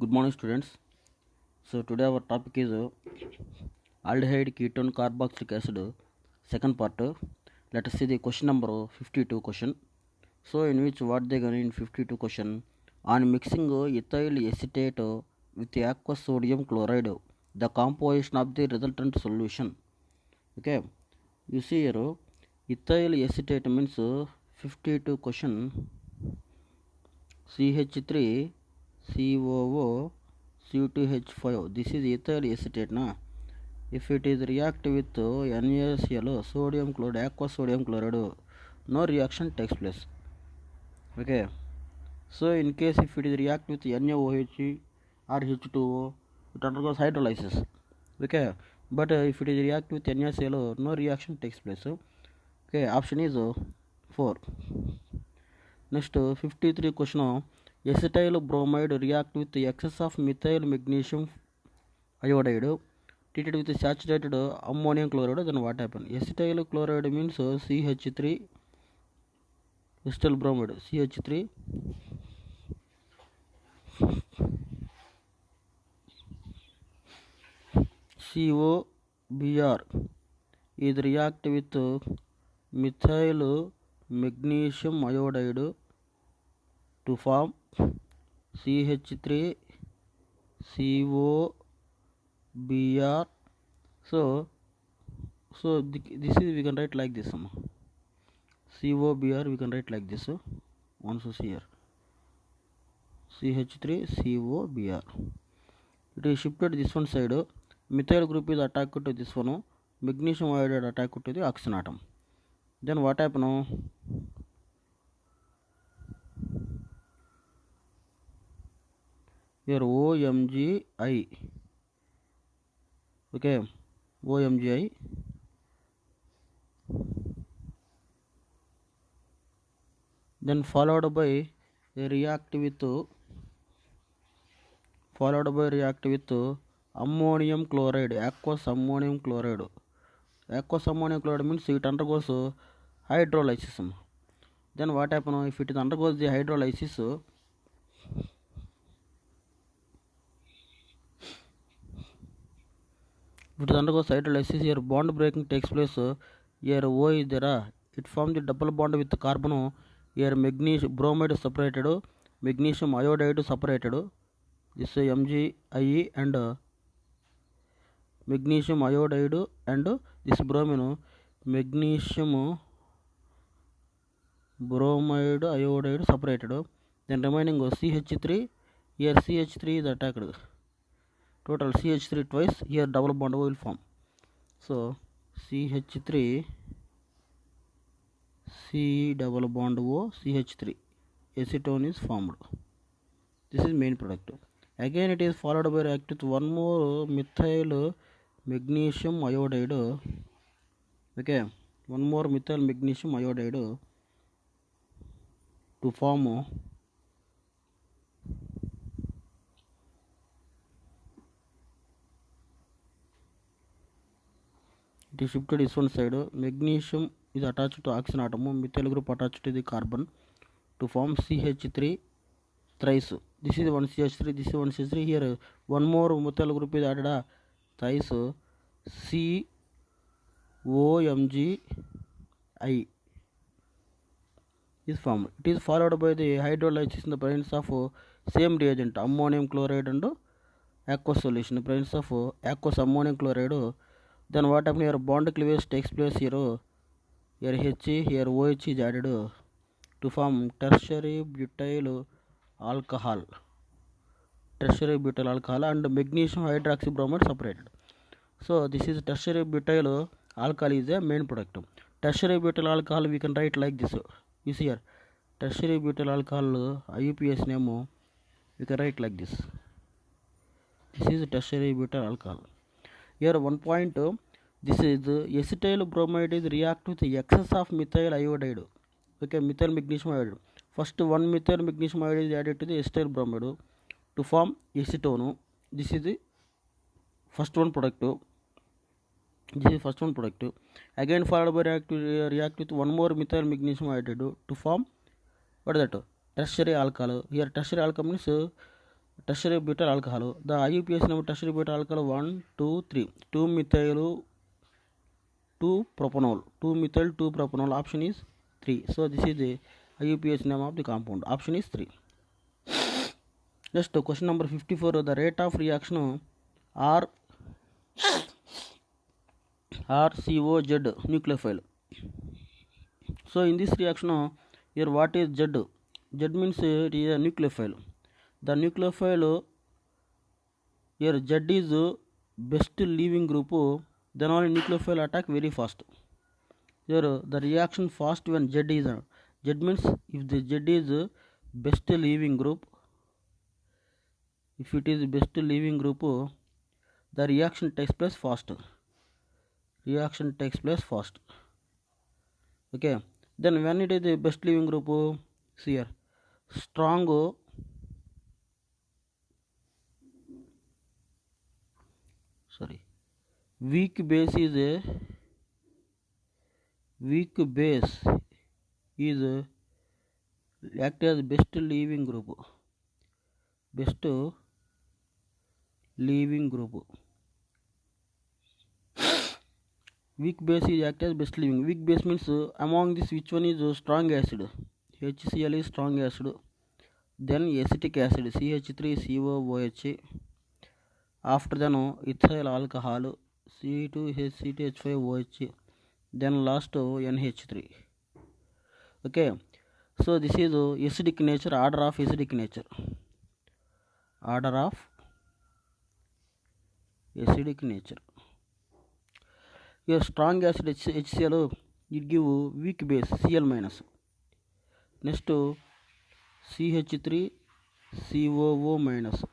Good morning, students. So today our topic is aldehyde ketone carboxylic acid. Second part. Let us see the question number 52 question. So in which what they given in 52 question on mixing ethyl acetate with aqueous sodium chloride, the composition of the resultant solution. Okay. You see here, ethyl acetate means 52 question CH3 COO C2H5. This is ethyl acetate na. If it is react with NaCl sodium chloride, aqueous sodium chloride, no reaction takes place. Okay. So in case if it is react with NaOH or H2O, it undergoes hydrolysis. Okay. But if it is react with NaCl, no reaction takes place. Okay. Option is 4. Next 53 question. Acetyl bromide react with excess of methyl magnesium iodide treated with saturated ammonium chloride, then what happens? Acetyl chloride means CH3, acetyl bromide CH3 COBr is react with methyl magnesium iodide to form CH3 COBr. So this is we can write like this. COBr we can write like this. Also here CH3 COBr. It is shifted this one side. Methyl group is attacked to this one. Magnesium iodide attacked to the oxygen atom. Then what happen now? Here OMGI. Okay, OMGI. Then followed by a react with ammonium chloride, aqueous ammonium chloride. Aqueous ammonium chloride means it undergoes hydrolysis. Then what happens if it undergoes the hydrolysis? If it undergoes hydrolysis, here bond breaking takes place. Here O is there. It forms the double bond with carbon. Here magnesium bromide separated, magnesium iodide separated. This is MgIe and magnesium iodide and this bromine magnesium bromide iodide separated. Then remaining CH3. Here CH3 is attacked. Total CH3 twice. Here double bond will form. So CH3 C double bond O CH3 acetone is formed. This is main product. Again it is followed by react with one more methyl magnesium iodide. Okay, one more methyl magnesium iodide to form it is shifted this one side. Magnesium is attached to oxygen atom, methyl group attached to the carbon to form CH3 thrice. This is one CH3, this is one CH3. Here one more methyl group is added thrice COMGI is formed. It is followed by the hydrolysis in the presence of same reagent ammonium chloride and aqueous solution. In the presence of aqueous ammonium chloride, then what happens here? Bond cleavage takes place here. Here H, here OH is added to form tertiary butyl alcohol. Tertiary butyl alcohol and magnesium hydroxybromide separated. So this is tertiary butyl alcohol is a main product. Tertiary butyl alcohol we can write like this. You see here, tertiary butyl alcohol IUPAC name we can write like this. This is tertiary butyl alcohol. Here one point, this is acetyl bromide is react with excess of methyl iodide. Okay, methyl magnesium iodide. First one methyl magnesium iodide is added to the acetyl bromide to form acetone. This is the first one product. Again followed by react with one more methyl magnesium iodide to form what is that? Tertiary alcohol. Here tertiary alcohol means tertiary butyl alcohol. The IUPAC number tertiary butyl alcohol 1, 2, 3. 2-methyl 2-propanol. 2-methyl 2-propanol. Option is 3. So this is the IUPAC name of the compound. Option is 3. Next question number 54. The rate of reaction RCOZ nucleophile. So in this reaction here, what is Z? Z means it is a nucleophile. The nucleophile here, Z is best leaving group, then only nucleophile attack very fast. Here the reaction fast when Z is Z means if the Z is best leaving group, if it is best leaving group, the reaction takes place fast. Okay, then when it is the best leaving group, see here, strong weak base is act as best leaving group. Weak base is act as best leaving. Weak base means among this which one is strong acid? HCl is strong acid. Then acetic acid CH3COOH. After then ethyl alcohol C2H5OH. Then last NH3. Okay, so this is acidic nature, order of acidic nature. Here strong acid HCl, it give weak base Cl minus. Next CH3COO minus.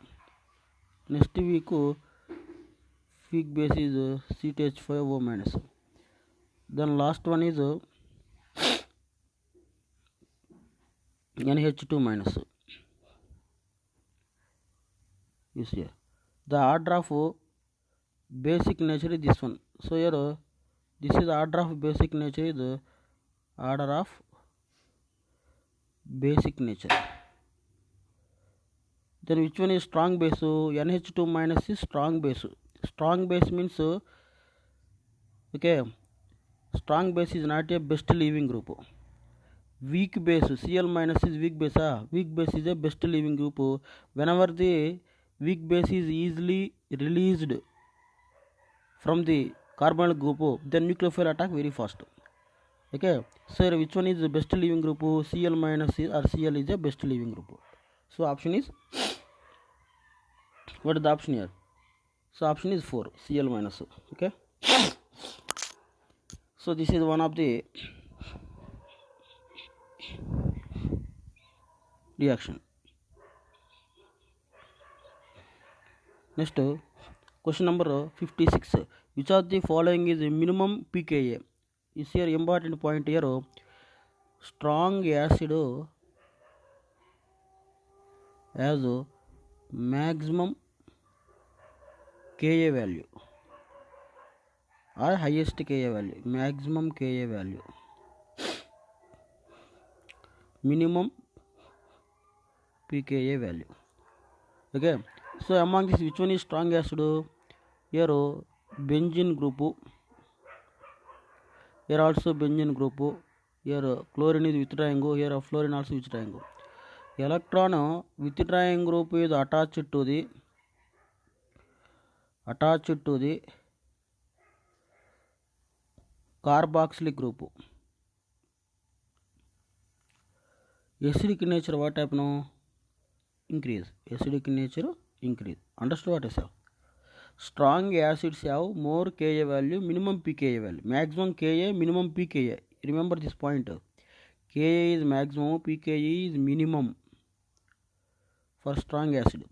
Next weak base is CH5O minus. Then last one is NH2 minus. You see, the order of basic nature is this one. So here this is the order of basic nature is order of basic nature. Then which one is strong base? NH2 minus is strong base. Strong base means okay, strong base is not a best leaving group. Weak base Cl minus is weak base. Weak base is a best leaving group. Whenever the weak base is easily released from the carbonyl group, then nucleophile attack very fast. Okay, so which one is the best leaving group? Cl minus or Cl is a best leaving group. So option is, what is the option here? So option is 4, Cl minus. Okay, so this is one of the reaction. Next question number 56. Which of the following is minimum pKa? Is here important point here. Strong acid has maximum Ka value or highest Ka value. Maximum Ka value, minimum pKa value. Okay, so among this which one is strong acid? Here benzene group, here also benzene group, here chlorine is withdrawing, here fluorine also withdrawing. Electron withdrawing group is attached to the carboxylic group. Acidic nature what happen? Increase. Acidic nature increase. Understood what I said? Strong acids have more Ka value, minimum pKa value. Maximum Ka, minimum pKa. Remember this point. Ka is maximum, pKa is minimum for strong acid.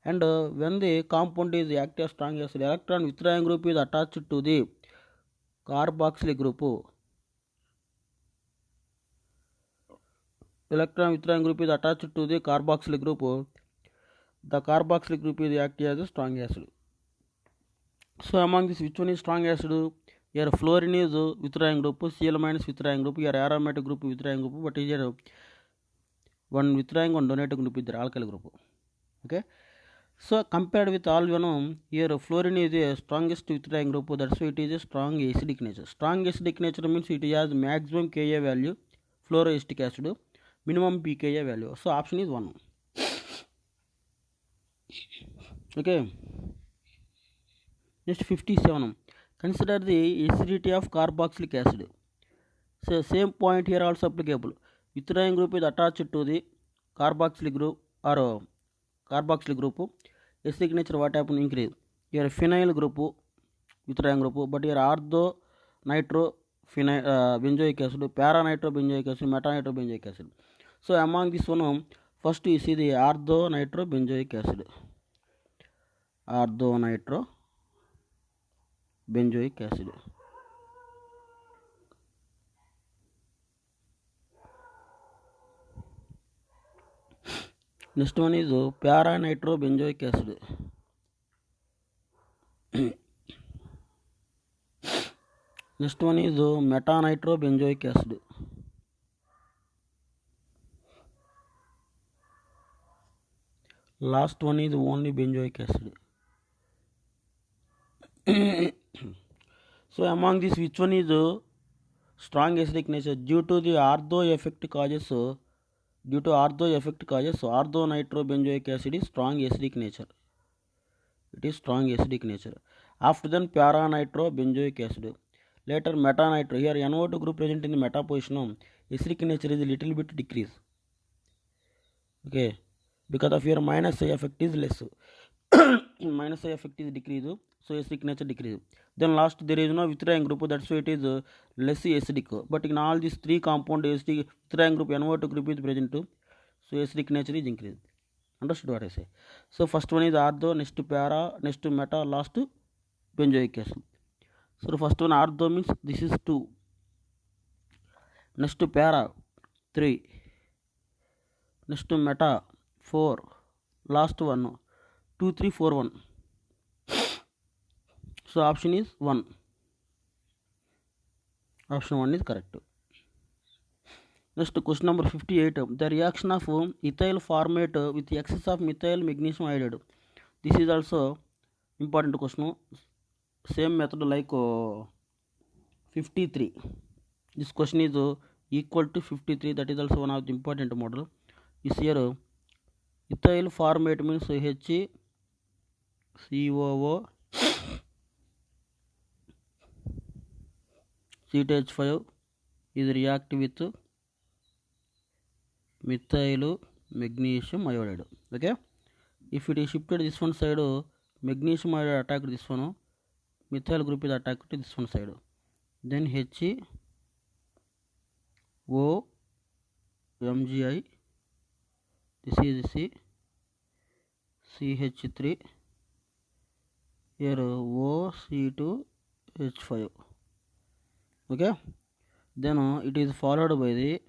And when the compound is active strong acid, electron withdrawing group is attached to the carboxylic group. Electron withdrawing group is attached to the carboxylic group. The carboxylic group is active as a strong acid. So among this which one is strong acid? Here fluorine is withdrawing group, Cl minus withdrawing group, here aromatic group withdrawing group, but here one withdrawing, one donating group is there, alkyl group. Okay, So compared with alveolum, here fluorine is the strongest withdrawing group. That's why it is a strong acidic nature. Strong acidic nature means it has maximum Ka value, fluoroacetic acid, minimum pKa value. So option is 1. Okay. Next 57. Consider the acidity of carboxylic acid. So same point here also applicable. Withdrawing group is attached to the carboxylic group or carboxylic group. Acidic nature what happen increase. Here phenyl group withdrawing group, but here ortho nitro benzoic acid, para nitro benzoic acid, meta nitro benzoic acid. So among this one, first you see the ortho nitro benzoic acid. Ortho nitro benzoic acid. Next one is para nitro benzoic acid. Next one is meta nitro benzoic acid. Last one is only benzoic acid. So among these, which one is strong acidic nature? Due to the ortho effect causes, ortho nitro benzoic acid is strong acidic nature. It is strong acidic nature. After then para nitro benzoic acid. Later meta nitro. Here NO2 group present in the meta position. Acidic nature is a little bit decrease. Okay, because of your minus I effect is less. Minus I effect is decrease, so acidic nature decrease. Then last there is no withdrawing group, that's why it is less acidic. But in all these three compound acidic withdrawing group NO2 group is present, so acidic nature is increased. Understood what I say? So first one is ortho, next para, next meta, last benzoic acid. So the first one ortho means this is 2. Next para 3. Next meta 4. Last one 2 3 4 1. So option is 1. Option 1 is correct. Next question number 58. The reaction of ethyl formate with excess of methyl magnesium iodide. This is also important question. Same method like 53. This question is equal to 53. That is also one of the important model. Is here ethyl formate means HCOO CH5 is react with methyl magnesium iodide. Okay, if it is shifted this one side, magnesium iodide attack this one, methyl group is attacked to this one side. Then HO MgI, this is CH3, here OC2H5. Okay, then it is followed by the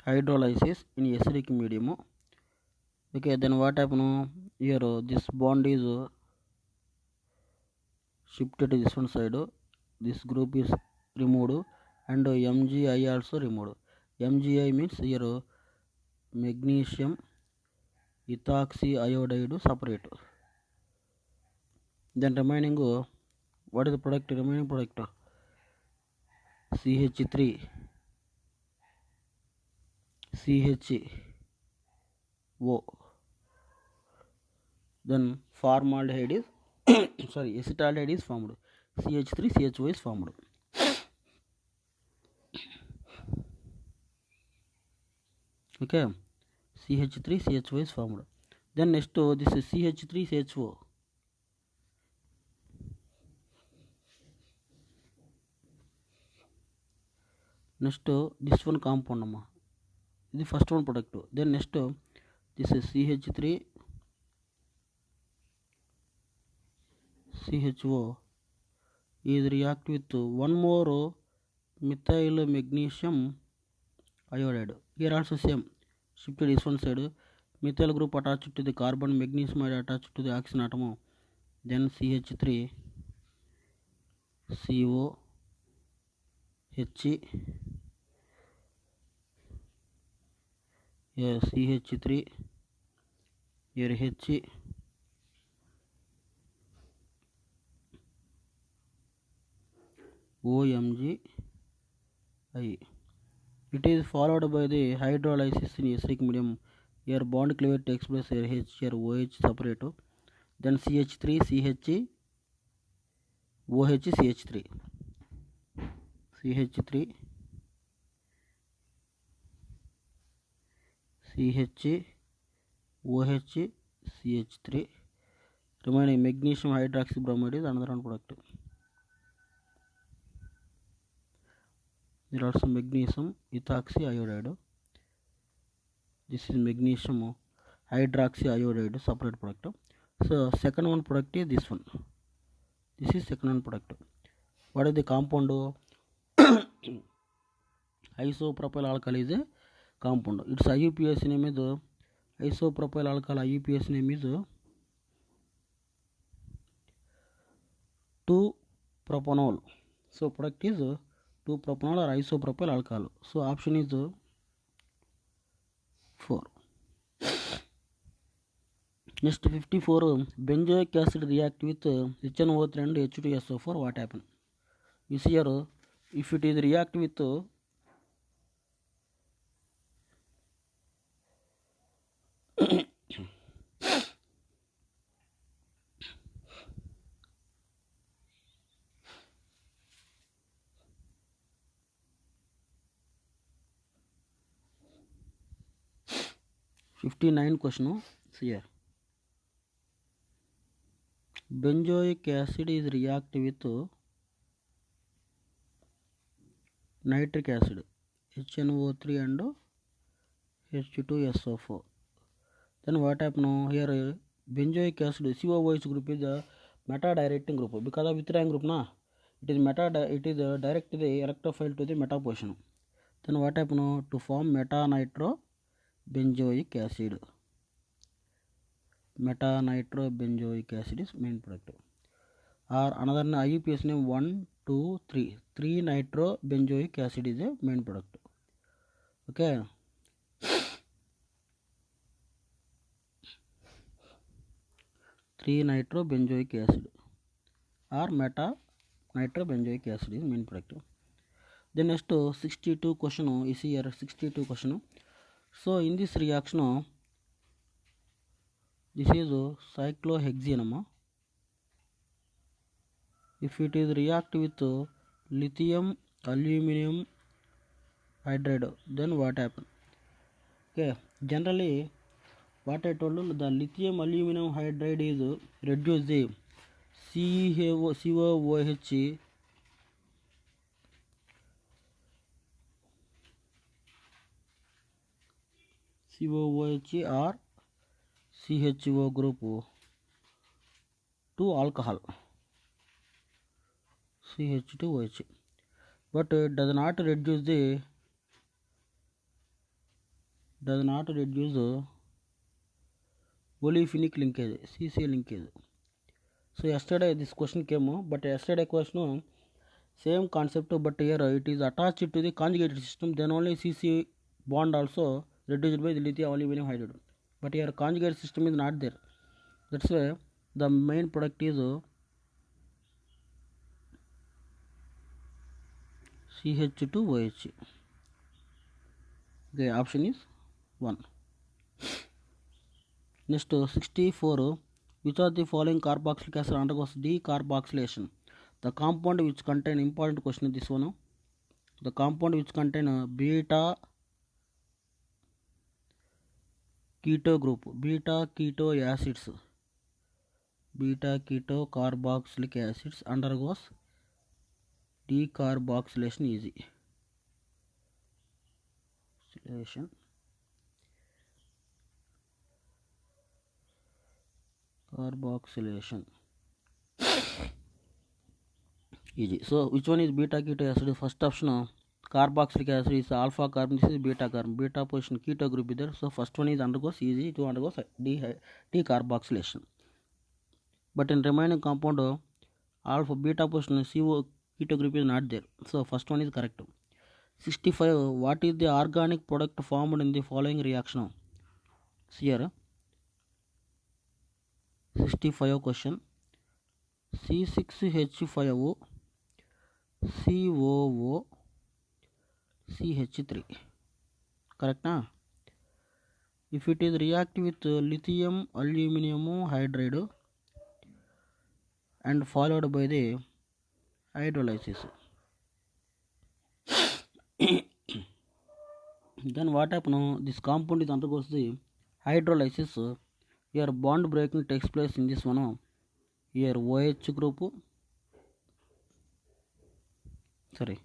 hydrolysis in acidic medium. Okay, then what happen here? This bond is shifted to this one side. This group is removed and MgI also removed. MgI means here magnesium ethoxy iodide separate. Then remaining what is the product? Remaining product CH3 CHO. Then formaldehyde is sorry, acetaldehyde is formed. CH3 CHO is formed. Okay, CH3 CHO is formed. Then next this is CH3 CHO. Next this one compound the first one product. Then next this is CH3 CHO is react with one more methyl magnesium iodide. Here also same, shifted this one side, methyl group attached to the carbon, magnesium iodide attached to the oxygen atom. Then CH3 CO H, here CH3 here H OMG I. It is followed by the hydrolysis in acidic medium. Here bond cleavage takes place here H, here OH separate. Then CH3, CH, OH, CH3, CH3, CH, OH, CH3. Remaining magnesium hydroxybromide is another one product. There are also magnesium ethoxy iodide. This is magnesium hydroxy iodide separate product. So second one product is this one. This is second one product. What is the compound? Isopropyl alcohol is a compound. Its IUPAC name is isopropyl alcohol. IUPAC name is 2-propanol. So product is 2-propanol or isopropyl alcohol. So option is 4. Next 54, benzoic acid react with HNO3 and H2SO4. What happen? You see here, if it is react with 59 question. See here, benzoic acid is react with nitric acid HNO3 and H2SO4. Then what happen here? Benzoic acid COOH group is a meta directing group because of withdrawing group na. It is direct the electrophile to the meta position. Then what happen to form meta nitro benzoic acid. Meta nitro benzoic acid is main product. Or another IUPAC name 1, 2, 3. 3 nitro benzoic acid is a main product. Okay. Nitro benzoic acid or meta nitro benzoic acid is main product. Then next 62 question is here. 62 question. So in this reaction, this is cyclohexene. If it is react with lithium aluminum hydride, then what happen? Okay, generally what I told you, the lithium aluminum hydride is reduce the COOH or CHO group to alcohol CH2OH, but does not reduce olefinic linkage CC linkage. So yesterday this question came, but yesterday question same concept, but here it is attached to the conjugated system, then only CC bond also reduced by the lithium aluminum hydride, but here conjugated system is not there. That's why the main product is CH2OH. Okay, option is 1. Next 64, which of the following carboxylic acid undergoes decarboxylation? The compound which contain, important question this one, the compound which contain beta keto group, beta keto acids, beta keto carboxylic acids undergoes decarboxylation easy. Carboxylation easy. So which one is beta keto acid? First option carboxylic acid is alpha carbon, this is beta carbon, beta position keto group is there. So first one is undergoes easy to undergoes decarboxylation. But in remaining compound alpha beta position CO keto group is not there. So first one is correct. 65, what is the organic product formed in the following reaction? See here, 65 question. C6H5O COO CH3. Correct na? If it is react with lithium aluminum hydride and followed by the hydrolysis, then what happen? This compound is undergoes the hydrolysis. Here bond breaking takes place in this one. Here OH group, sorry,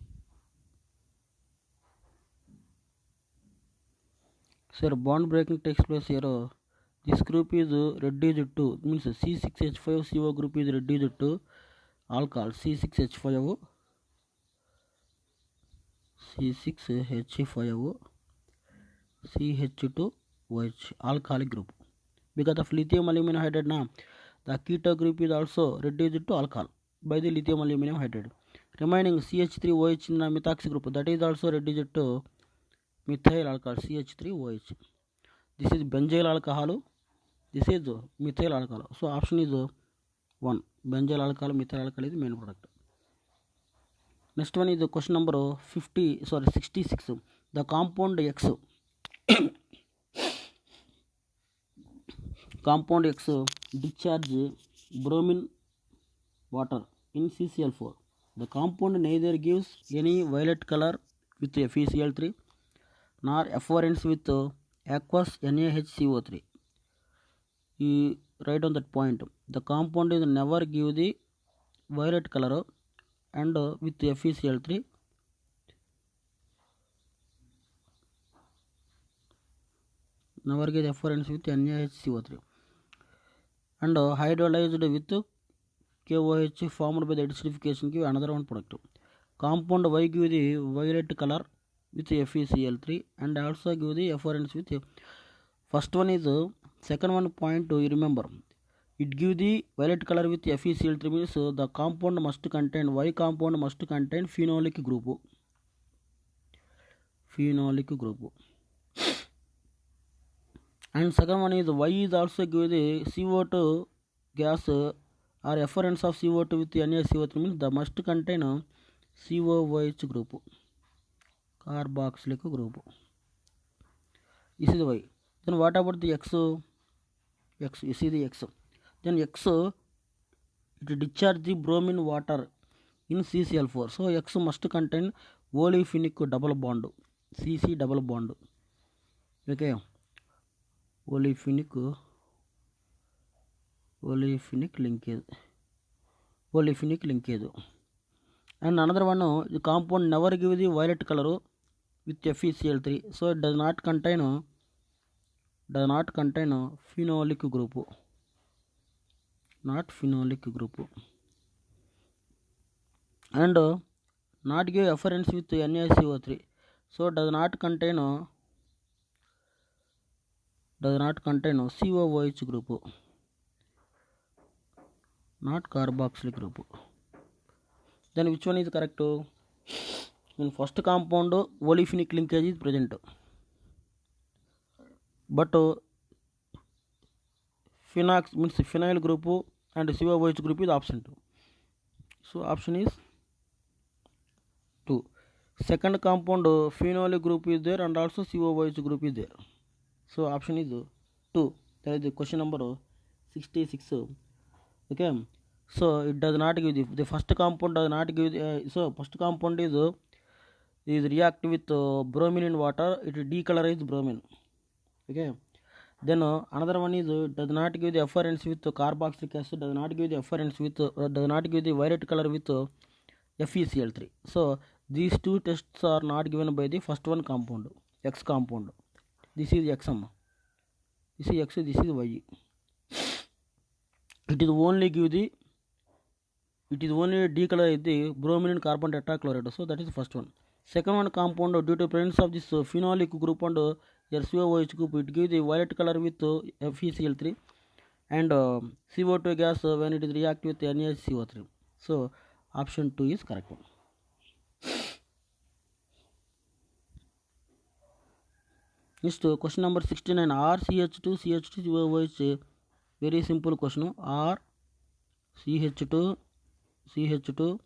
so bond breaking takes place here. This group is reduced to, means C6H5CO group is reduced to alcohol C6H5O C6H5O CH2OH alcoholic group. Because of lithium aluminum hydride now, the keto group is also reduced to alcohol by the lithium aluminum hydride. Remaining CH3OH in the methoxy group, that is also reduced to methyl alcohol CH3OH. This is benzyl alcohol. This is methyl alcohol. So option is 1. Benzyl alcohol, methyl alcohol is the main product. Next one is the question number 66. The compound X. Compound X discharge bromine water in CCl4. The compound neither gives any violet color with FeCl3 nor effluence with aqueous NaHCO3. You write on that point. The compound is never give the violet color and with FeCl3 never get effluence with NaHCO3 and hydrolyzed with KOH formed by the acidification give another one product. Compound Y give the violet color with FeCl3 and also give the effluence with first one is second one point you remember. It give the violet color with FeCl3 means the compound must contain, Y compound must contain phenolic group. And second one is Y is also give the CO2 gas or effluence of CO2 with NaCO3 means the must contain COOH group, carboxylic group. This is the Y. Then what about the X? You see the X. Then X, it discharge the bromine water in CCl4. So X must contain olefinic double bond, CC double bond. Okay, olefinic linkage. And another one, the compound never give the violet color with FeCl3. So it does not contain phenolic group. Not phenolic group. And not give effluence with NaCO3. So does not contain COOH group. Not carboxylic group. Then which one is correct? In first compound olefinic linkage is present, but phenox means phenyl group and COOH group is absent. So option is 2. Second compound phenol group is there and also COOH group is there. So option is 2. That is the question number 66. Okay. So it does not give the first compound does not give so first compound is react with bromine in water, it decolorize bromine. Okay. Then another one is does not give the effluence with carboxylic acid, does not give the effluence with does not give the violet color with FeCl3. So these two tests are not given by the first one compound, X compound. This is XM. This is X, this is Y. It is only decolorize the bromine and carbon tetrachloride. So that is the first one. Second one compound, due to presence of this phenolic group and COOH group, it gives the violet color with FeCl3 and CO2 gas when it is react with NaCO3. So option 2 is correct one. Next question number 69. RCH2 CH2 COOH Very simple question. R CH2 CH2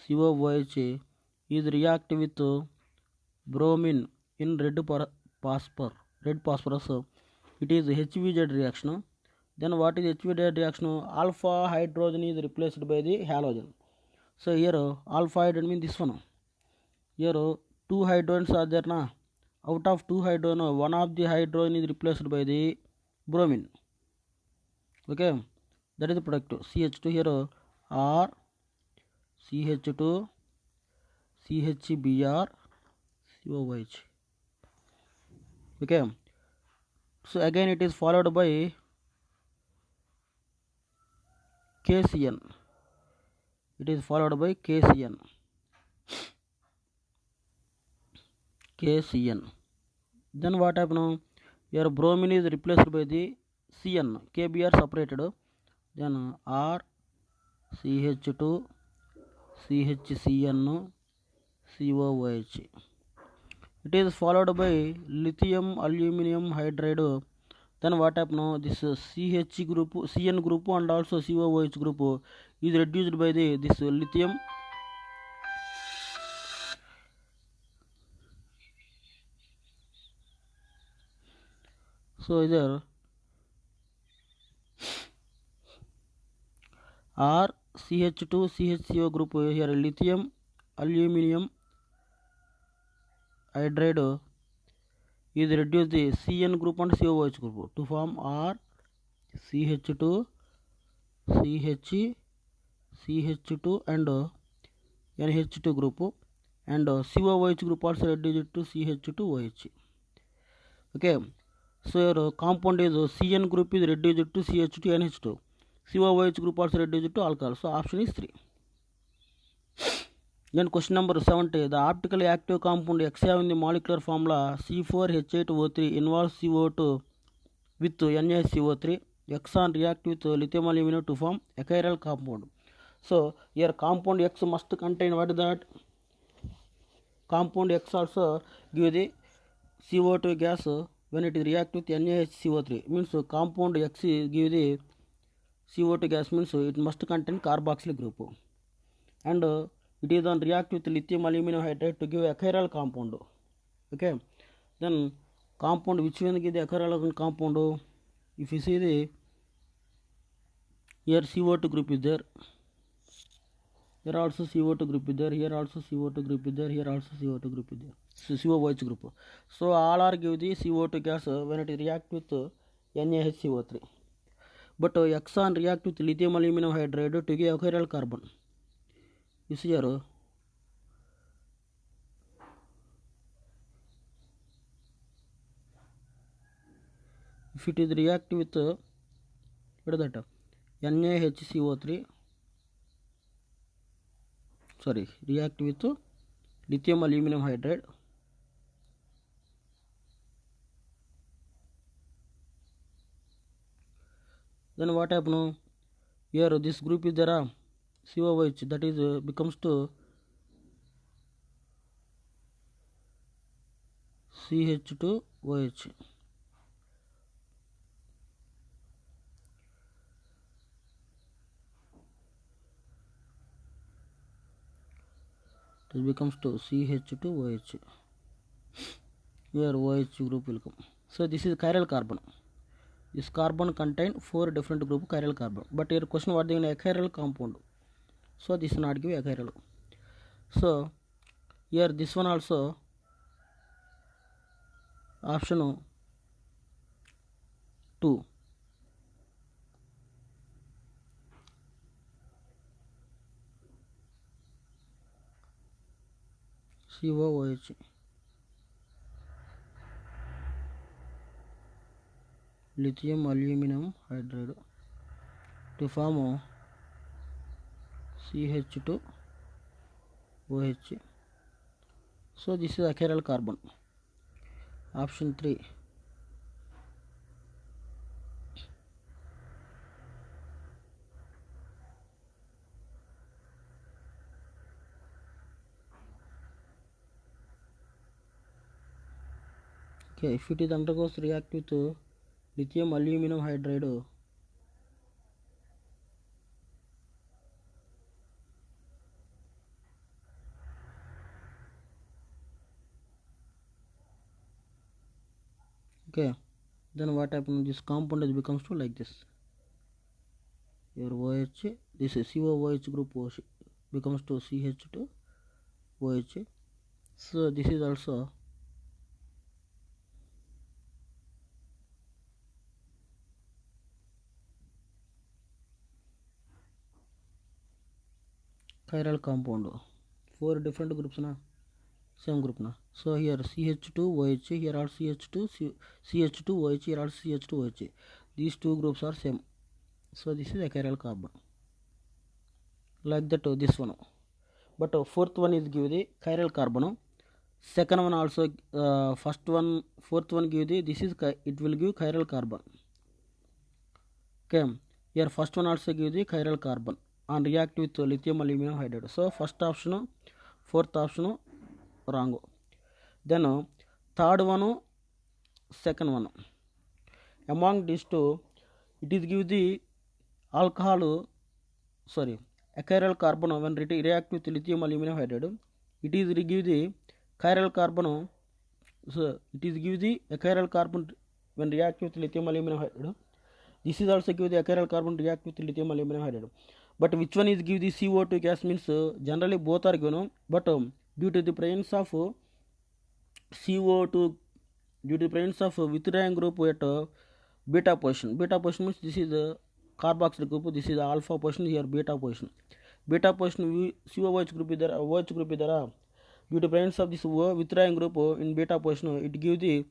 COOH is react with bromine in red phosphorus. It is HVZ reaction. Then what is HVZ reaction? Alpha hydrogen is replaced by the halogen. So here alpha hydrogen means this one. Here two hydrogens are there na. Out of two hydrogen, one of the hydrogen is replaced by the bromine. Okay, that is the product. CH2 here R CH2 CHBr COOH. Okay, so again it is followed by KCN. It is followed by KCN. Then what happen? Here bromine is replaced by the CN. KBr separated. Then R CH2 CHCN COOH. It is followed by lithium aluminum hydride. Then what happen? This CH group, CN group and also COOH group is reduced by this lithium. So either R CH2 CHCO group here lithium aluminum hydride is reduced the CN group and COOH group to form R CH2 CH2 and NH2 group and COOH group also reduced to CH2OH. Okay, so your compound is CN group is reduced to CH2 NH2. COOH group also reduced to alcohol. So option is 3. Then question number 70. The optically active compound X having the molecular formula C4H8O3 involves CO2 with NaCO3. Xon react with lithium aluminum to form a chiral compound. So here compound X must contain what is that? Compound X also give the CO2 gas when it is react with NaCO3. Means compound X give the CO2 gas means it must contain carboxyl group. And it is on react with lithium aluminum hydride to give a chiral compound. Okay, then compound which one give the chiral compound? If you see the here CO2 group is there, here also CO2 group is there, here also CO2 group is there, here also CO2 group is there, so COOH group. So all are give the CO2 gas when it react with NaHCO3. But Xon react with lithium aluminum hydride to give a chiral carbon. You see here if it is react with what is that? NaHCO3, sorry, react with lithium aluminum hydride. Then what happen? Here this group is there, COOH, that is becomes to CH2OH. It becomes to CH2OH. Here OH group will come. So this is chiral carbon. This carbon contain 4 different group chiral carbon. But here question what they a chiral compound. So this is not give a chiral. So here this one also option 2. COOH. Lithium aluminum hydride to form CH2OH. So this is a chiral carbon. Option 3. Okay, if it is undergoes react with lithium aluminum hydride Okay, then what happens? This compound is becomes to like this. Your OH, this is COOH group OH becomes to CH2 OH. So this is also chiral compound. 4 different groups na, same group na. So here CH2 OH, here also CH2 OH, here also CH2 OH. These two groups are same. So this is a chiral carbon. Like that this one. But fourth one is give the chiral carbon. Second one also first one, fourth one give the this is it will give chiral carbon. Okay, here first one also give the chiral carbon and react with lithium aluminum hydride. So first option, fourth option wrong. Then third one, second one. Among these two, it is give the alcohol, sorry, chiral carbon when react with lithium aluminum hydride. It is give the chiral carbon. So it is give the chiral carbon when react with lithium aluminum hydride. This is also give the chiral carbon react with lithium aluminum hydride. But which one is give the CO2 gas means generally both are given, but due to the presence of CO2, due to the presence of withdrawing group at beta position. Beta position means this is the carboxyl group, this is the alpha position, here beta position. Beta position COOH group is there, OH group is there. Due to presence of this withdrawing group in beta position, it gives the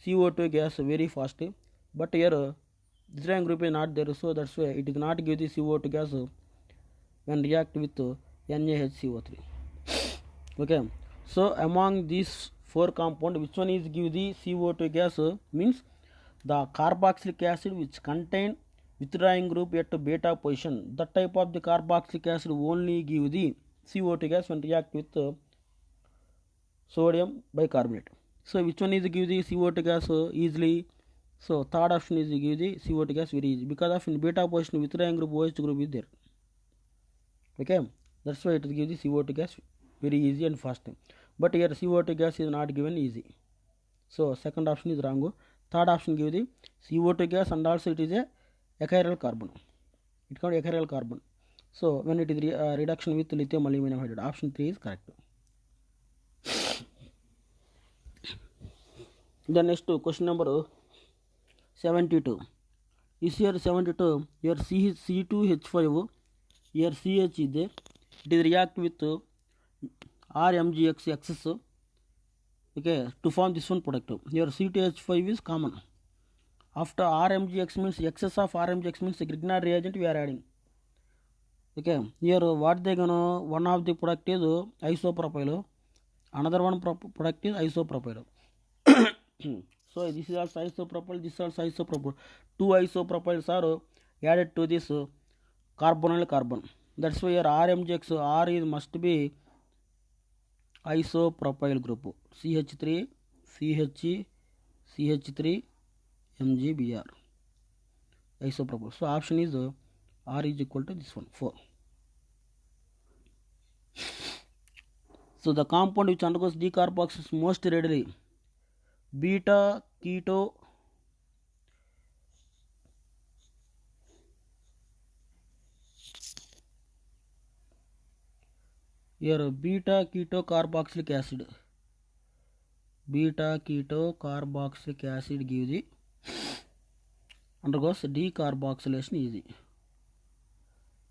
CO2 gas very fast. But here withdrawing group is not there, so that's why it is not give the CO2 gas when react with NaHCO3. Okay, so among these 4 compound, which one is give the CO2 gas means the carboxylic acid which contain withdrawing group at beta position. That type of the carboxylic acid only give the CO2 gas when react with sodium bicarbonate. So which one is give the CO2 gas easily? So third option is give the CO2 gas very easy because of in beta position withdrawing group OH group is there. Okay, that's why it gives the CO2 gas very easy and fast. But here CO2 gas is not given easy. So second option is wrong. Third option give the CO2 gas and also it is a chiral carbon. It called chiral carbon. So when it is reduction with lithium aluminum hydride, option 3 is correct. The next question number 72. Is here 72. Here C2H5. Here CH is there. It is react with RMGX excess. Okay, to form this one product. Here C2H5 is common. After RMGX means excess of RMGX means Grignard reagent we are adding. Okay, here what they gonna, one of the product is isopropyl, another one product is isopropyl. So this is also isopropyl, this is also isopropyl. 2 isopropyls are added to this carbonyl carbon. That's why here RMGX R is must be isopropyl group CH3 CH CH3 MgBr isopropyl. So option is R is equal to this one 4. So the compound which undergoes decarboxylation most readily, beta keto here beta keto carboxylic acid. Beta keto carboxylic acid gives the undergoes decarboxylation easy.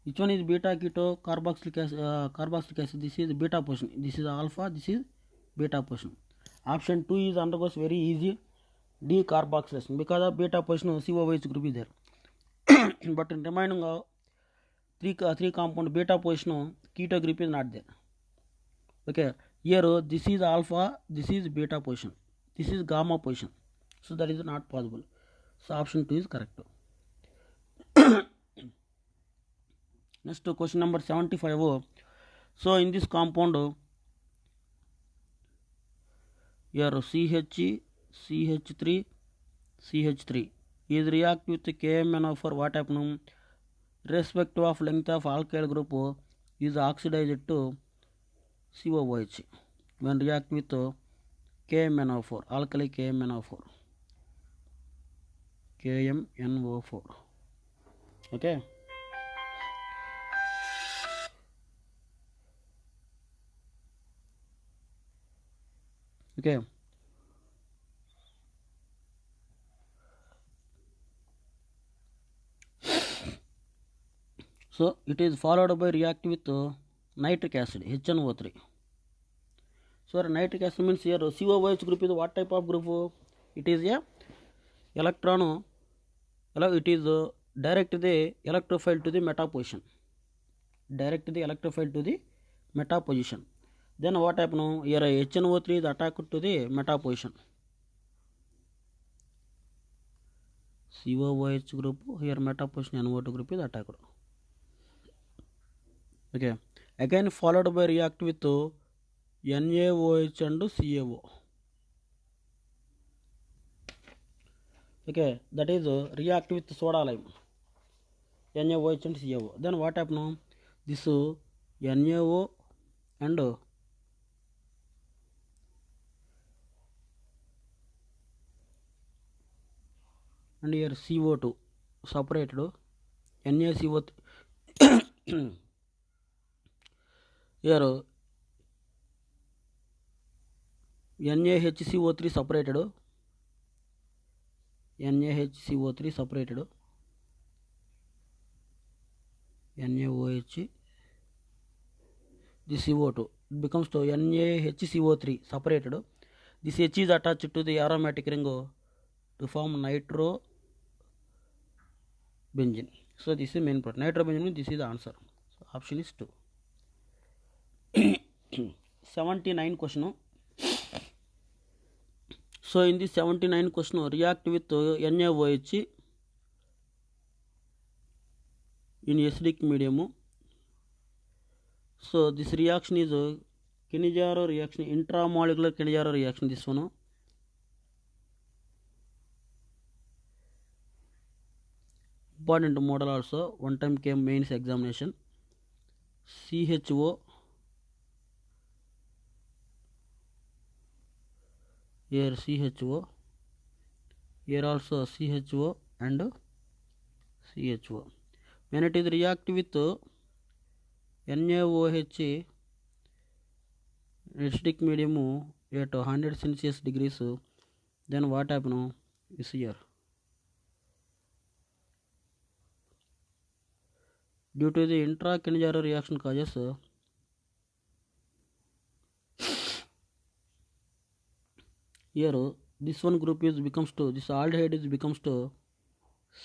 Which one is beta keto carboxylic acid? Carboxylic acid. This is beta position. This is alpha. This is beta position. Option 2 is undergoes very easy decarboxylation because of beta position COOH group is there. But in remaining three compound beta position keto group is not there. Okay, here this is alpha, this is beta position, this is gamma position, so that is not possible. So option 2 is correct. Next question number 75. So in this compound here CH, CH3, CH3 is react with KMnO for what happen? Respective of length of alkyl group is oxidized to COOH when react with KMnO4, alkali KMnO4. KMNO4. Okay. Okay. So it is followed by react with nitric acid HNO3. So nitric acid means here COOH group is what type of group? It is a electron. It is direct the electrophile to the meta position. Direct the electrophile to the meta position. Then what happen? Here HNO3 is attacked to the meta position. COOH group here meta position NO2 group is attacked. Okay. Again followed by react with NaOH and CaO. Okay, that is react with soda lime. NaOH and CaO. Then what happen? This NaO and here CO2 separated. NaCO here NaHCO3 separated. NaHCO3 separated. NaOH. This CO2 becomes to NaHCO3 separated. This H is attached to the aromatic ring to form nitrobenzene. So this is main product. Nitrobenzene, this is the answer. So option is 2. 79 question. So in this 79 question, react with NaOH in acidic medium. So this reaction is Kinijaru reaction, intramolecular Kinijaru reaction. This one. Important model also. One time came mains examination. CHO. Here CHO. Here also CHO and CHO. When it is react with NaOH acidic medium at 100 Celsius degrees, then what happen is here. Due to the intra-Kinijaru reaction causes here this one group is becomes to this aldehyde is becomes to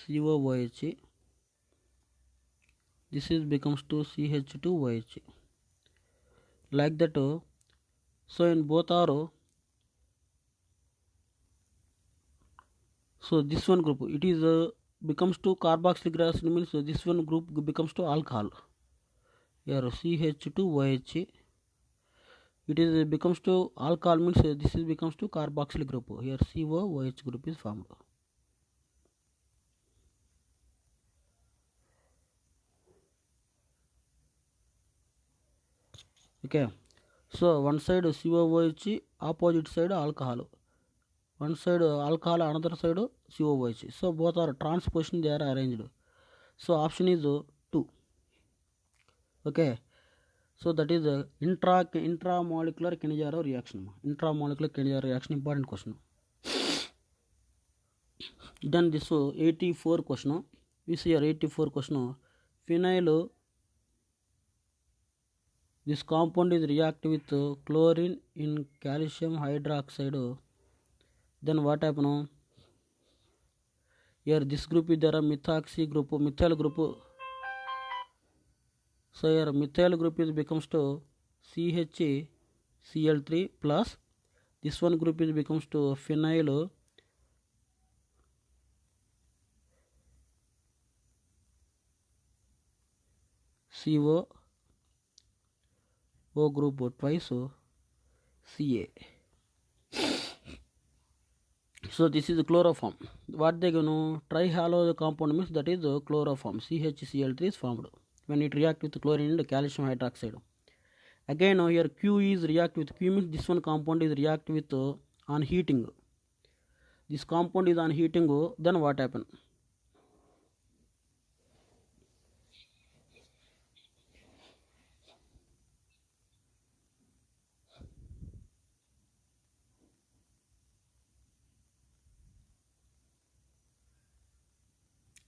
COOH. This is becomes to CH2OH. Like that. So in both are so this one group it is becomes to carboxylic acid means this one group becomes to alcohol. Here CH2OH. It is becomes to alcohol means this is becomes to carboxyl group. Here COOH group is formed. Okay. So one side COOH, opposite side alcohol. One side alcohol, another side COOH. So both are transposition they are arranged. So option is 2. Okay. So that is intramolecular Kinijaru reaction. Intramolecular Kinijaru reaction, important question. Then this 84 question. We see here 84 question. Phenyl. This compound is react with chlorine in calcium hydroxide. Then what happen? Here this group is there a methoxy group, methyl group. So here methyl group is becomes to CHCl3 plus this one group is becomes to phenyl CO O group twice Ca. So this is the chloroform. What they gonna trihalo compound means that is chloroform. CHCl3 is formed when it react with chlorine and calcium hydroxide. Again here Q is react with Q means this one compound is react with on heating. this compound is on heating, then what happen?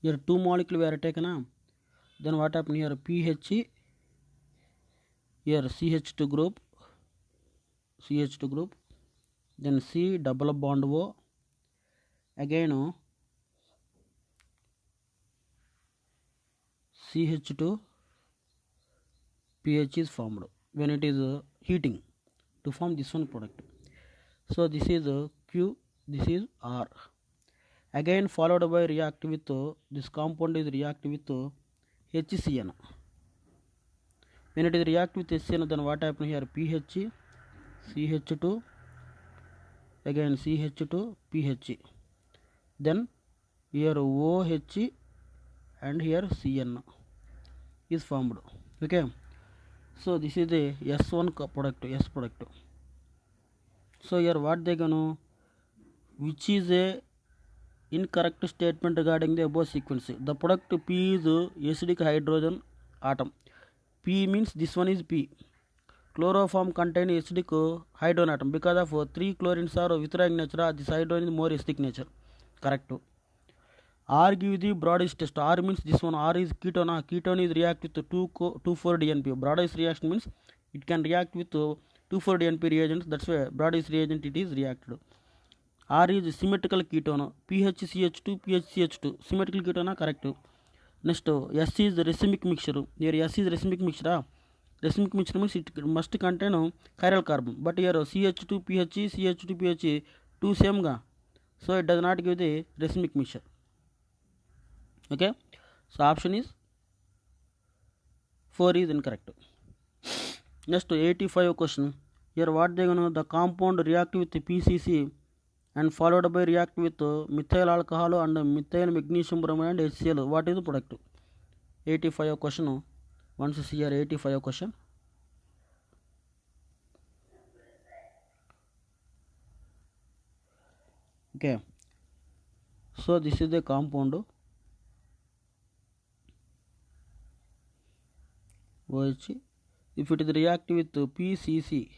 Here two molecules were taken, then what happen here? pH, here CH2 group, then C double bond O, again CH2 pH is formed when it is heating to form this one product. So this is Q, this is R. Again followed by react with this compound is react with HCN. When it is react with HCN, then what happen here? pH, CH2, again CH2 pH, then here OH and here CN is formed. Okay, so this is the S1 product, S product. So here what they gonna, which is a incorrect statement regarding the above sequence. The product P is acidic hydrogen atom. P means this one is P. Chloroform contain acidic hydrogen atom. Because of 3 chlorines are withdrawing nature, this hydrogen is more acidic nature. Correct. R give the broadest test. R means this one. R is ketone. Ketone is react with 2,4-DNP. Broadest reaction means it can react with 2,4-DNP reagents. That's why broadest reagent it is reacted. R is symmetrical ketone. PHCH2, PHCH2. Symmetrical ketone, correct. Next, S is the racemic mixture. Here S is racemic mixture. Racemic mixture means it must contain chiral carbon. But here CH2 PH, CH2 PH, two same ga. So it does not give the racemic mixture. Okay, so option is 4 is incorrect. Next 85 question. Here what they gonna, the compound react with PCC and followed by react with methyl alcohol and methyl magnesium bromide and HCl. What is the product? 85 question. Once see here 85 question. Okay, so this is the compound OH. If it is react with PCC,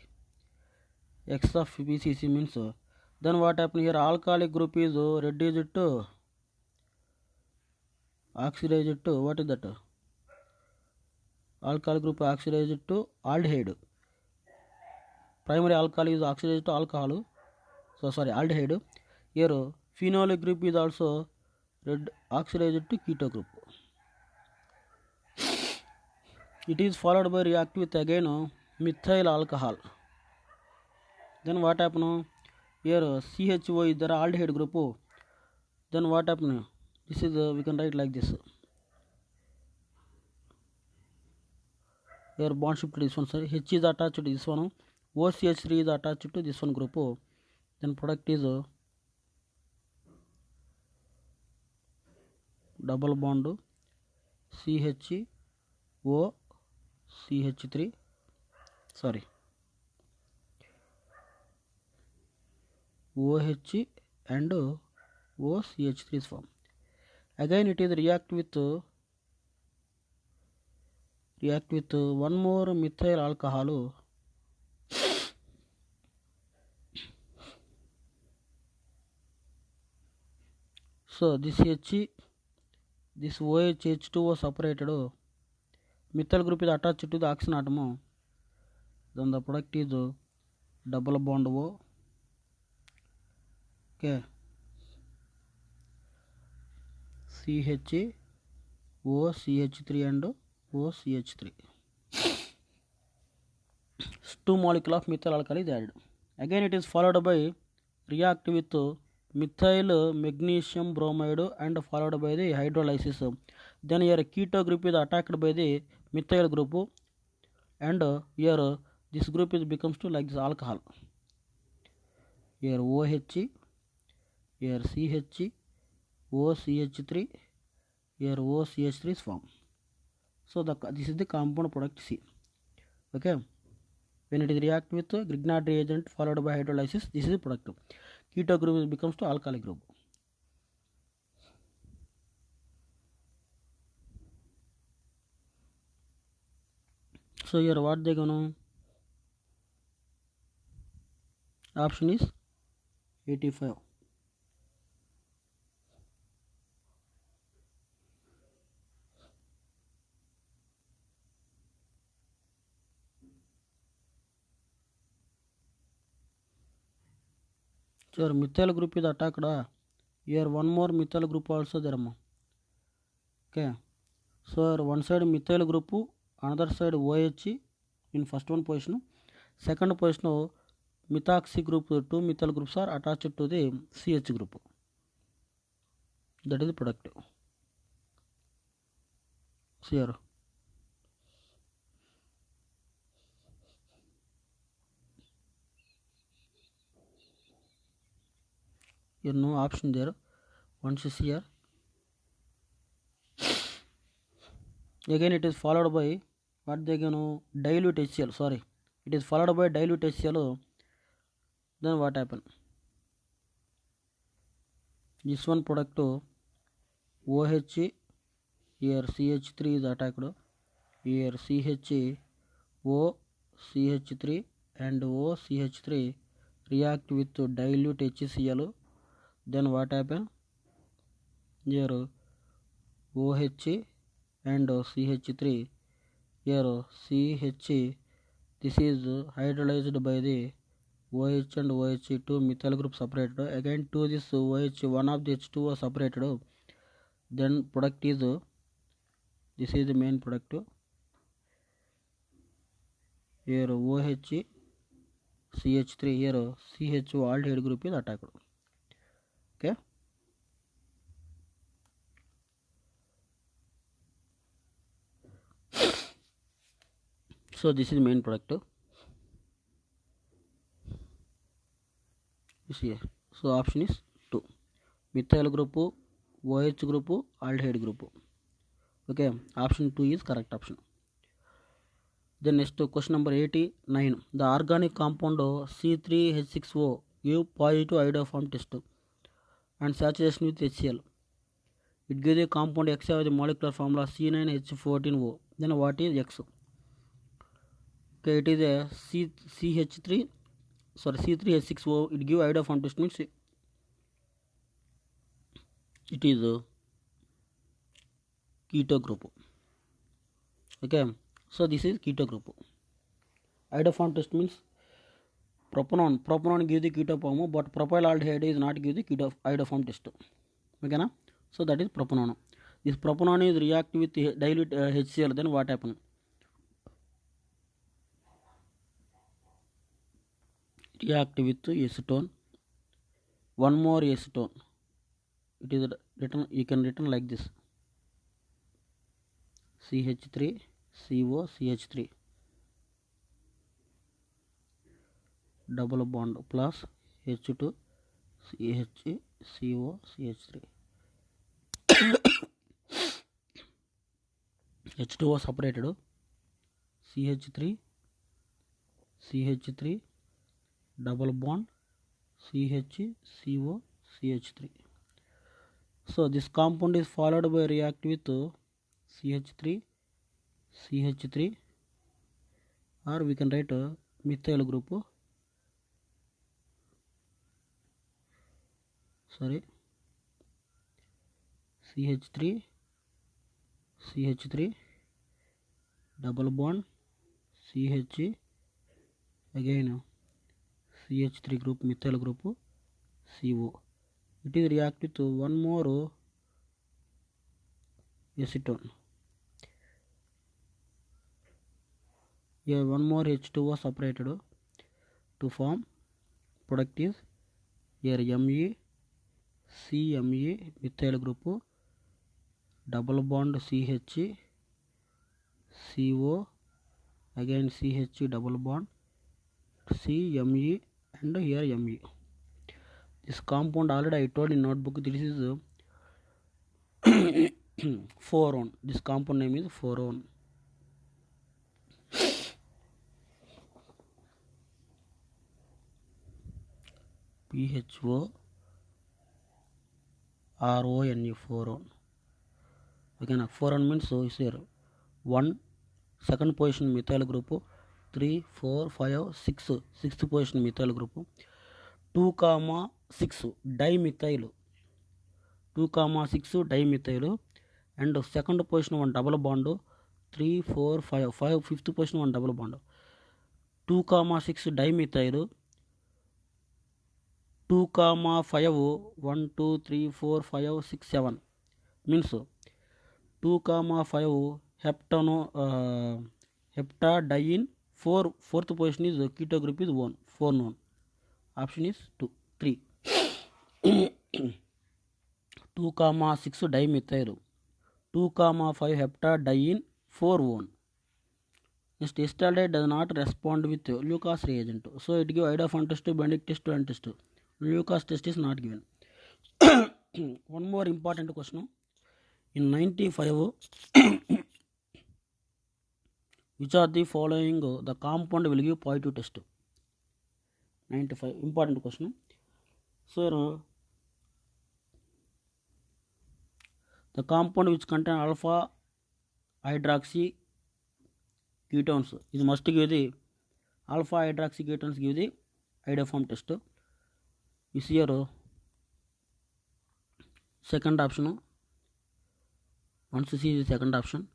X of PCC means, then what happen here? Alcoholic group is reduced to oxidized to, what is that? Alcohol group oxidized to aldehyde. Primary alcohol is oxidized to alcohol. So sorry, aldehyde. Here phenolic group is also oxidized to keto group. It is followed by react with again methyl alcohol. Then what happen? Here CHO is the aldehyde group. Then what happen? This is we can write like this. Here bond shift to this one, sorry. H is attached to this one. OCH3 is attached to this one group. Then product is double bond CHO CH3, sorry, OH and OCH3 is formed. Again it is react with one more methyl alcohol. So this H, this OH H2O separated. Methyl group is attached to the oxygen atom. Then the product is double bond O. Okay, CH OCH3 and OCH3. Two molecule of methyl alcohol is added. Again it is followed by react with methyl magnesium bromide and followed by the hydrolysis. Then here keto group is attacked by the methyl group, and here this group is becomes to like this alcohol. Here OH, here CH, OCH3, here OCH3 is formed. So this is the compound product C. Okay, when it is react with Grignard reagent followed by hydrolysis, this is the product. keto group becomes to alkali group. So here what they gonna, option is 85. So methyl group is attacked. Here one more methyl group also there. Okay. So one side methyl group, another side OH in first one position. Second position methoxy group, two methyl groups are attached to the CH group. That is productive. So here no option there. Once is here. Again it is followed by what they gonna dilute HCl. Sorry, it is followed by dilute HCl. Then what happen? This one product OH, here CH3 is attacked. Here CHO, CH3 and OCH3 react with dilute HCl. Then what happen? Here OH and CH3, here CH, this is hydrolyzed by the OH and OH, two methyl group separated. Again to this OH, one of the H2O separated. Then product is, this is the main product. Here OH, CH3, here CHO aldehyde group is attacked. Okay. So this is main product. You see here. So option is 2. Methyl group, OH group, aldehyde group. Okay. Option 2 is correct option. Then next question number 89. The organic compound C3H6O give positive iodoform test and saturation with HCl. It gives the compound X with the molecular formula C9H14O. Then what is X? Okay, it is a C3H6O. It gives iodoform test means it is a keto group. Okay, so this is keto group. Iodoform test means propanone gives the keto form, but propylaldehyde is not give the keto iodoform test. Okay na? So that is propanone. This propanone is react with dilute HCl. Then what happen? React with acetone. One more acetone. It is written. You can written like this: CH3 CO CH3 double bond plus H2 CH CO CH3. H2O separated, CH3 CH3 double bond CH CO CH3. So this compound is followed by react with CH3 CH3, or we can write methyl group. Sorry, CH3 CH3 double bond CH, again CH3 group, methyl group, CO. It is react with one more acetone. Here one more H2O separated to form product is here Me, CMe methyl group, double bond CH, CO, again CH double bond CMe, and here Me. This compound already I told in notebook, this is 4-one. This compound name is 4-one. PHORONE 4 okay na 4 means is here 1 second position methyl group 3 4 5 6 sixth position methyl group 2 comma 6 dimethyl 2 comma 6 dimethyl and second position one double bond 3 4 5 5 fifth position one double bond 2 comma 6 dimethyl 2 comma 5 1 2 3 4 5 6 7 means 2 comma 5 heptano heptadiene 4 fourth position is keto group is 1 4 known option is 2 3 2 comma 6 dimethyl 2 comma 5 heptadiene 4 1 next estaldehyde does not respond with Lucas reagent so it give Iodophon test Benedict test and test Lucas test is not given one more important question in 95 which are the following the compound will give positive test 95 important question so the compound which contain alpha hydroxy ketones is must give the alpha hydroxy ketones give the iodoform test is here second option once you see the second option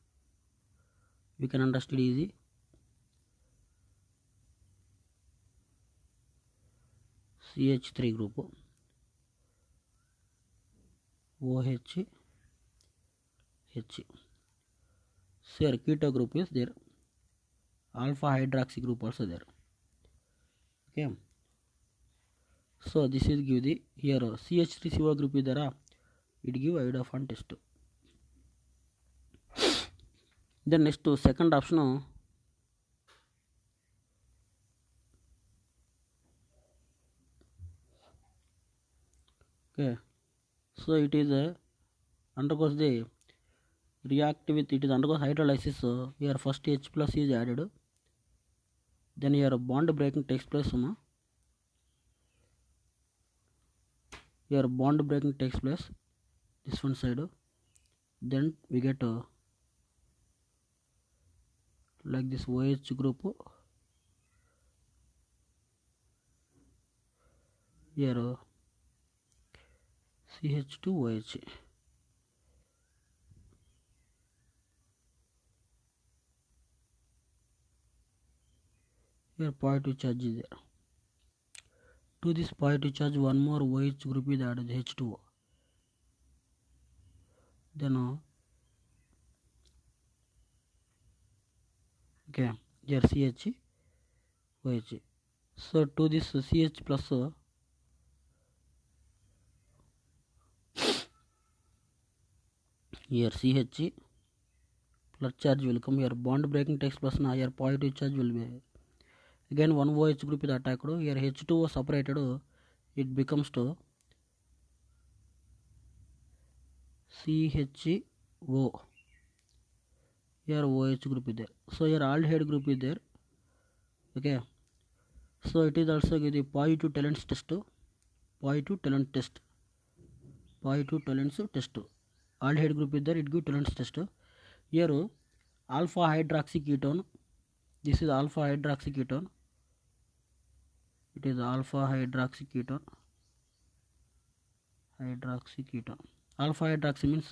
we can understand easy CH3 group OH H here keto group is there alpha hydroxy group also there okay so this is give the here CH3CO group is there it give iodophon test then next to second option okay so it is undergoes the react with it is undergoes hydrolysis here first H plus is added then here bond breaking takes place here bond breaking takes place this one side then we get like this OH group here CH2OH here positive charge is there to this positive charge one more OH group is added H2O then okay here CH OH so to this CH plus here CH plus charge will come here bond breaking takes place now here positive charge will be again one OH group is attacked here H2O separated it becomes to CHO here OH group is there so here aldehyde group is there okay so it is also give the positive Talens test positive Talens test aldehyde group is there it give Talens test here alpha hydroxy ketone this is alpha hydroxy ketone it is alpha hydroxy ketone alpha hydroxy means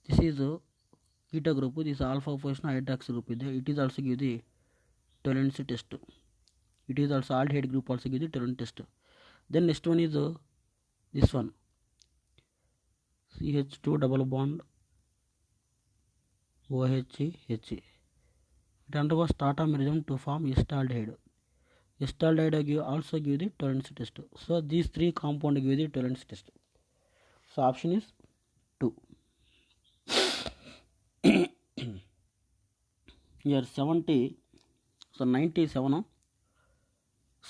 this is keto group this alpha position hydroxy group is there it is also give the Talens test it is also aldehyde group also give the Talens test then next one is this one CH2 double bond OH H it undergoes tautomerism to form estaldehyde also give the Talens test so these three compound give the Talens test so option is 2 here 70 so 97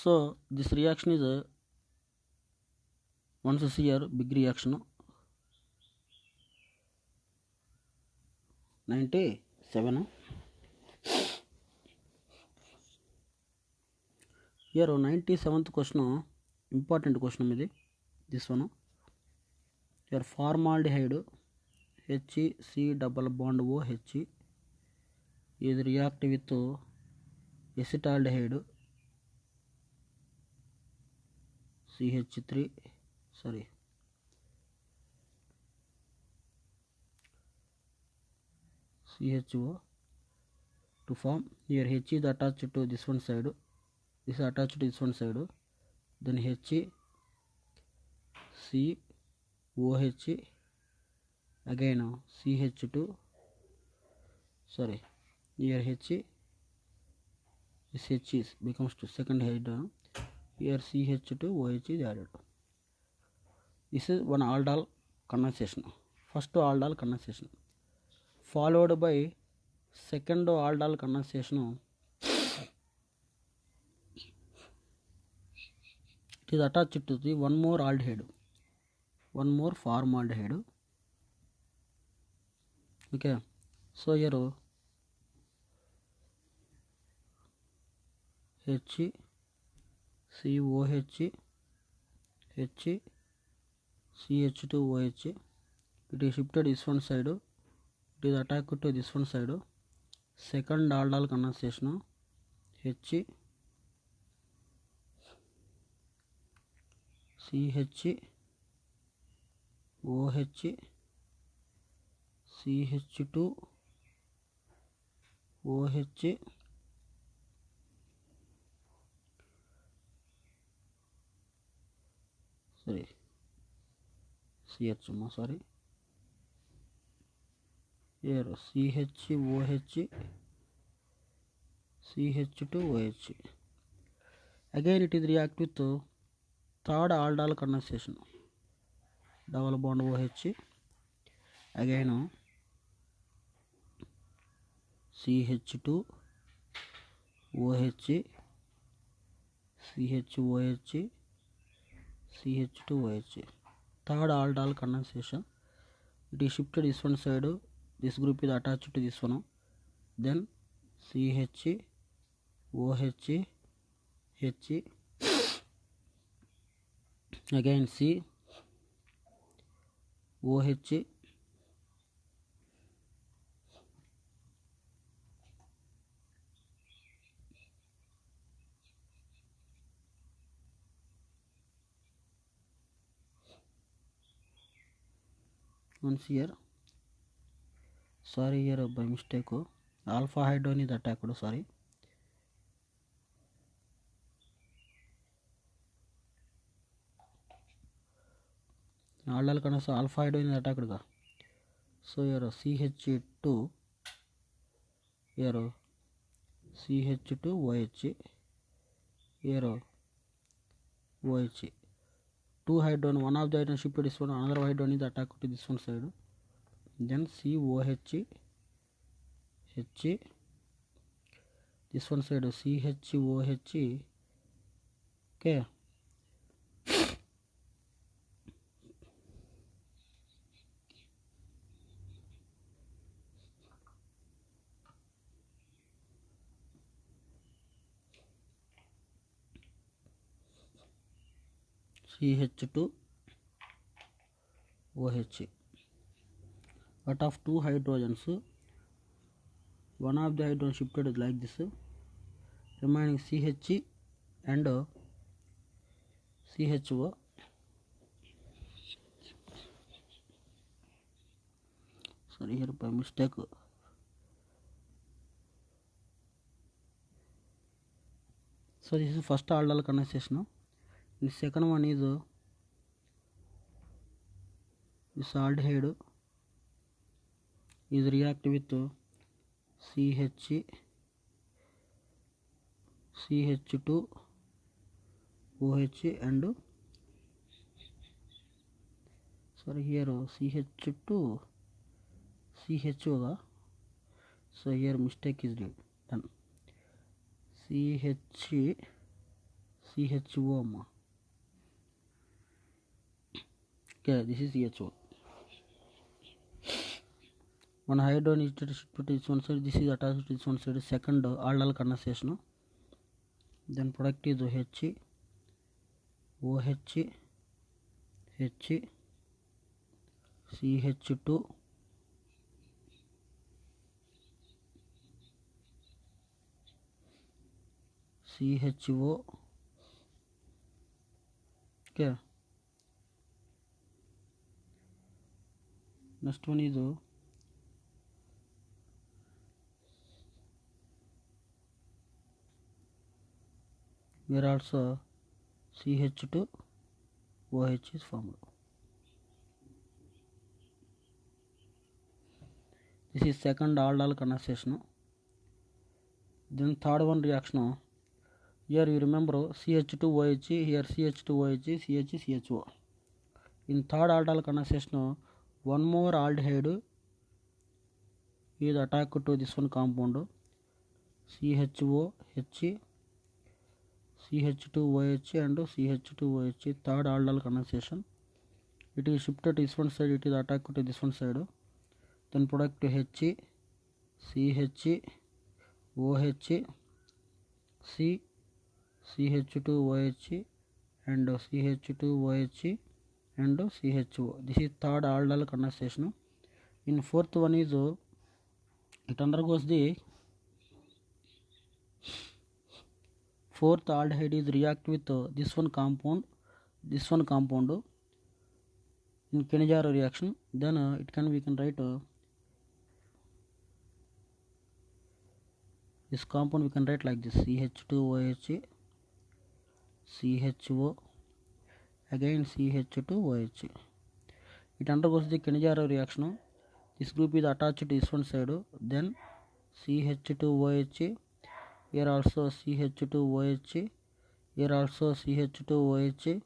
so this reaction is once you see here big reaction 97 here 97th question Important question ఇది. This one. Your formaldehyde HC double bond OH is react with acetaldehyde CH3 CHO to form. Here H is attached to this one side, this is attached to this one side, then H C OH again CH2 here H this H is becomes to second hydrogen, here CH2 OH is added. This is one aldol condensation, first aldol condensation, followed by second aldol condensation. It is attached to the one more aldehyde, one more formaldehyde. Okay, so here H COH H CH2OH, it is shifted this one side, it is attached to this one side, second aldol condensation H CH OH CH2 OH CH here CHOH CH2OH. Again it is react with third aldol condensation, double bond OH, again CH2 OH CHOH CH2OH, third aldol condensation. It is shifted this one side, this group is attached to this one, then CH OH H again C OH once here, here by mistake alpha hydrogen is attacked, aldol condensation alpha hydrogen is attacked ga. So here CH2 here CH2OH here OH, two hydrogen, one of the hydrogen shifted this one, another hydrogen is attached to this one side, then COH H this one side CHOH. Okay, CH2OH. Out of two hydrogens, one of the hydrogen shifted is like this, remaining CH and CHO. Here by mistake. So this is first aldol condensation. The second one is this aldehyde is react with CH CH2 OH and here CH2 CHO. So here mistake is done, CHO. Okay, this is CHO. One hydrogen is shifted to this one side, this is attached to this one side, second aldol condensation. Then product is H OH H CH2 CHO. Okay, next one is where also CH2 OH is formed. This is second aldol condensation. Then third one reaction, here you remember CH2OH, here CH2OH, CHO. In third aldol condensation, one more aldehyde is attached to this one compound, CHOH, CH2OH and CH2OH. Third aldol condensation, it is shifted to this one side, it is attached to this one side. Then product H, CH, OH, C, CH2OH and CH2OH and CHO. This is third aldol condensation. In fourth one is it undergoes the fourth aldehyde is react with this one compound in Kenijar reaction. Then we can write this compound we can write like this: CH2OH, CHO, again CH2OH. It undergoes the Kenijar reaction. This group is attached to this one side. Then CH2OH, here also CH2OH, here also CH2OH.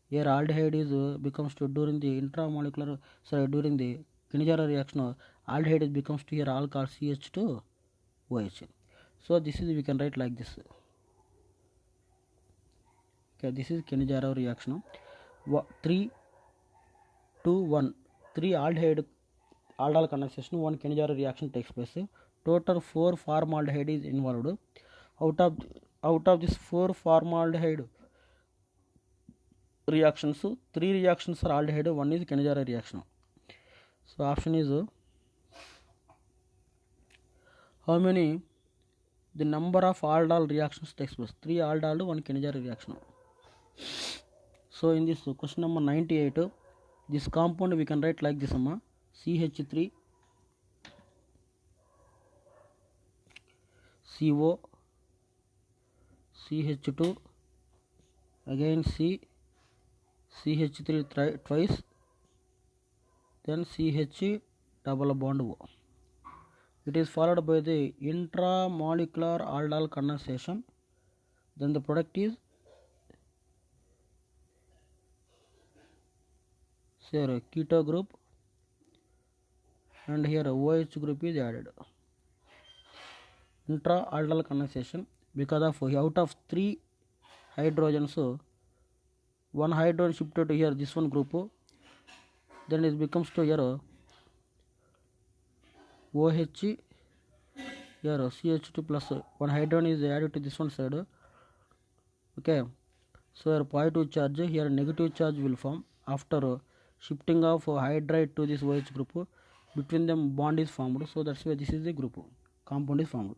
Here aldehyde is becomes to during the during the Kenijar reaction, aldehyde becomes to here alcohol CH2OH. So this is we can write like this. Okay, this is Kenijar reaction. 3, 2, 1. 3 aldol condensation, 1 Kenijar reaction takes place. Total 4 formaldehyde is involved. Out of this 4 formaldehyde reactions, 3 reactions are aldehyde, 1 is Kenijar reaction. So option is how many the number of aldol reactions takes place. 3 aldol, 1 Kenijar reaction. So in this question number 98, this compound we can write like this: CH3 CO, CH2, again CH3 twice, then CH double bond O. It is followed by the intramolecular aldol condensation. Then the product is here keto group, and here OH group is added. Intra-aldol condensation, because of out of 3 hydrogens, 1 hydrogen shifted to here this one group, then it becomes to here OH, here CH2 plus 1 hydrogen is added to this one side. Okay, so here positive charge, here negative charge will form after shifting of hydride to this OH group. Between them bond is formed, so that's why this is the group compound is formed.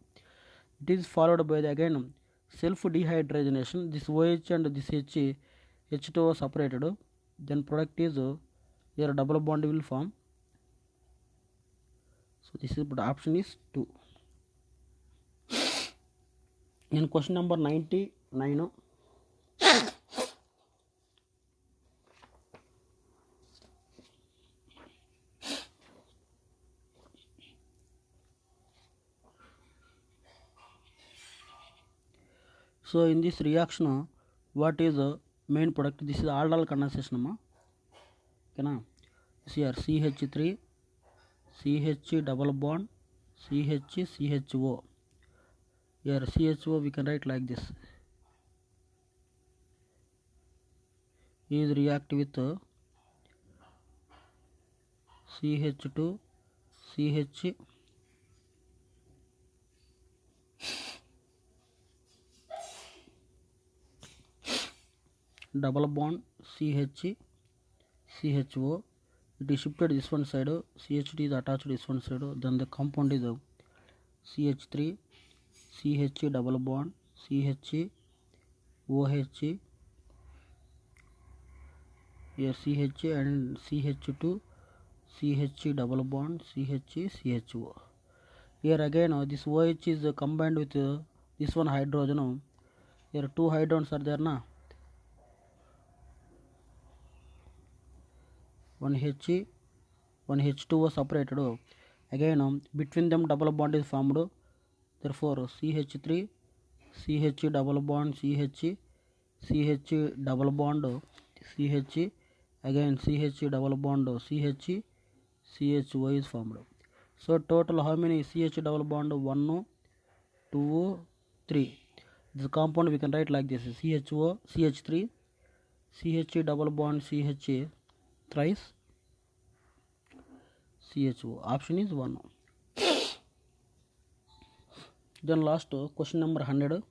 It is followed by the again self dehydrogenation. This OH and this H2O separated, then product is here double bond will form. So this is the option is 2. In question number 99, so in this reaction, what is the main product? This is aldol condensation. Okay, see here CH3 CH double bond CHO. Here CHO we can write like this: is react with CH2 CH double bond CH CHO. It is shifted this one side, CH2 is attached this one side, then the compound is CH3 CH double bond CH OH, here CH and CH2 CH double bond CH CHO. Here again this OH is combined with this one hydrogen. Here two hydrogens are there na, one H, one H2O separated. Again between them double bond is formed. Therefore CH3 CH double bond CH double bond CH, again CH double bond CH CHO is formed. So total how many CH double bond? 1, 2, 3. This compound we can write like this: CHO CH3 CH double bond CH thrice CHO. Option is 1. Then last question number 100.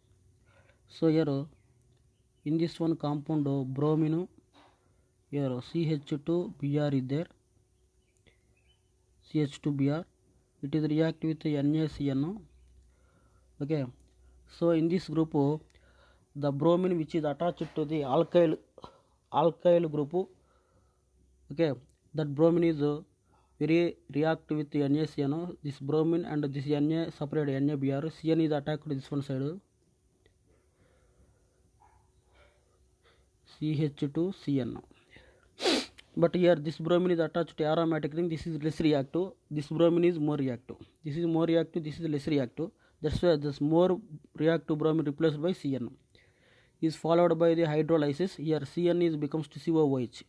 So here in this one compound bromine, here CH2Br is there, CH2Br. It is react with NaCN. Okay, so in this group the bromine which is attached to the alkyl group, okay, that bromine is very react with NaCN. This bromine and this Na separate NaBr. Cn is attacked to this one side, CH2Cn. But here this bromine is attached to aromatic ring. This is less reactive. This bromine is more reactive. This is more reactive. This is less reactive. That's why this more reactive bromine replaced by Cn is followed by the hydrolysis. Here Cn is becomes to COOH,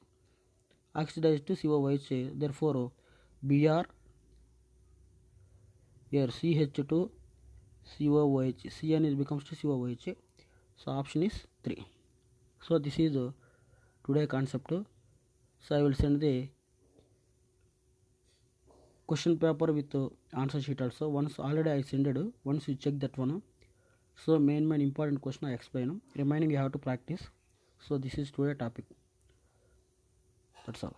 oxidized to COOH. Therefore Br, here CH2 COOH, Cn is becomes to COOH. So option is 3. So this is today concept. So I will send the question paper with answer sheet also. Once already I sent it, once you check that one. So main important question I explain. Remaining you have to practice. So this is today topic. That's all.